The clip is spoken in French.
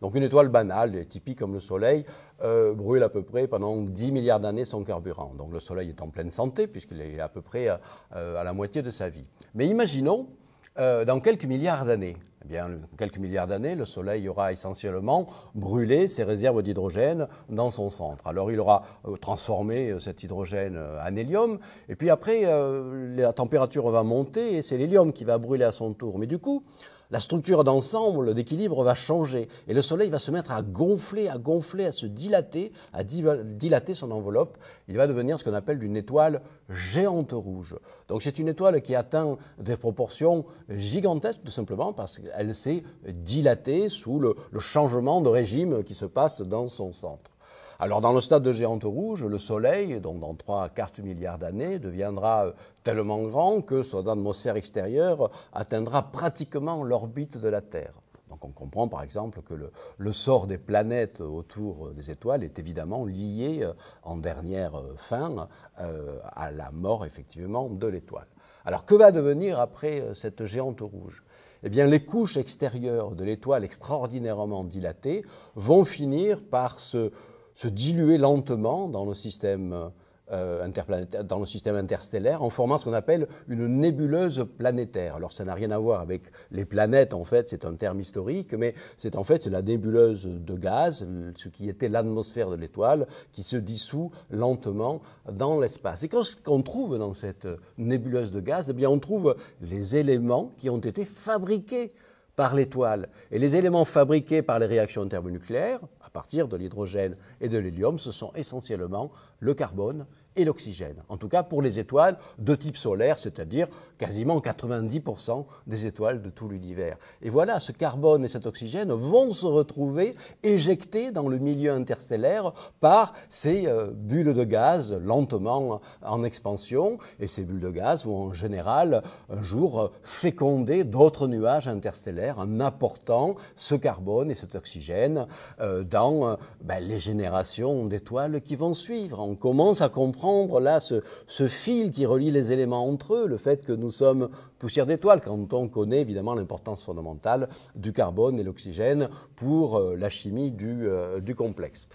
Donc une étoile banale, typique comme le Soleil, brûle à peu près pendant 10 milliards d'années son carburant. Donc le Soleil est en pleine santé puisqu'il est à peu près à la moitié de sa vie. Mais imaginons, dans quelques milliards d'années, eh bien, dans quelques milliards d'années, le Soleil aura essentiellement brûlé ses réserves d'hydrogène dans son centre. Alors il aura transformé cet hydrogène en hélium, et puis après, la température va monter et c'est l'hélium qui va brûler à son tour. Mais du coup, la structure d'ensemble, d'équilibre va changer et le Soleil va se mettre à gonfler, à se dilater, à dilater son enveloppe. Il va devenir ce qu'on appelle une étoile géante rouge. Donc c'est une étoile qui atteint des proportions gigantesques tout simplement parce qu'elle s'est dilatée sous le changement de régime qui se passe dans son centre. Alors dans le stade de géante rouge, le Soleil, donc dans 3 à 4 milliards d'années, deviendra tellement grand que son atmosphère extérieure atteindra pratiquement l'orbite de la Terre. Donc on comprend par exemple que le sort des planètes autour des étoiles est évidemment lié en dernière fin à la mort effectivement de l'étoile. Alors que va devenir après cette géante rouge ? Eh bien, les couches extérieures de l'étoile extraordinairement dilatées vont finir par se diluer lentement dans le système interstellaire en formant ce qu'on appelle une nébuleuse planétaire. Alors ça n'a rien à voir avec les planètes, en fait, c'est un terme historique, mais c'est en fait la nébuleuse de gaz, ce qui était l'atmosphère de l'étoile, qui se dissout lentement dans l'espace. Et qu'est-ce qu'on trouve dans cette nébuleuse de gaz ? Eh bien, on trouve les éléments qui ont été fabriqués par l'étoile. Et les éléments fabriqués par les réactions thermonucléaires, à partir de l'hydrogène et de l'hélium, ce sont essentiellement le carbone et l'oxygène. En tout cas pour les étoiles de type solaire, c'est-à-dire quasiment 90% des étoiles de tout l'univers. Et voilà, ce carbone et cet oxygène vont se retrouver éjectés dans le milieu interstellaire par ces bulles de gaz lentement en expansion. Et ces bulles de gaz vont en général un jour féconder d'autres nuages interstellaires en apportant ce carbone et cet oxygène dans les générations d'étoiles qui vont suivre. On commence à comprendre là ce fil qui relie les éléments entre eux, le fait que nous sommes poussière d'étoiles, quand on connaît évidemment l'importance fondamentale du carbone et l'oxygène pour la chimie du complexe.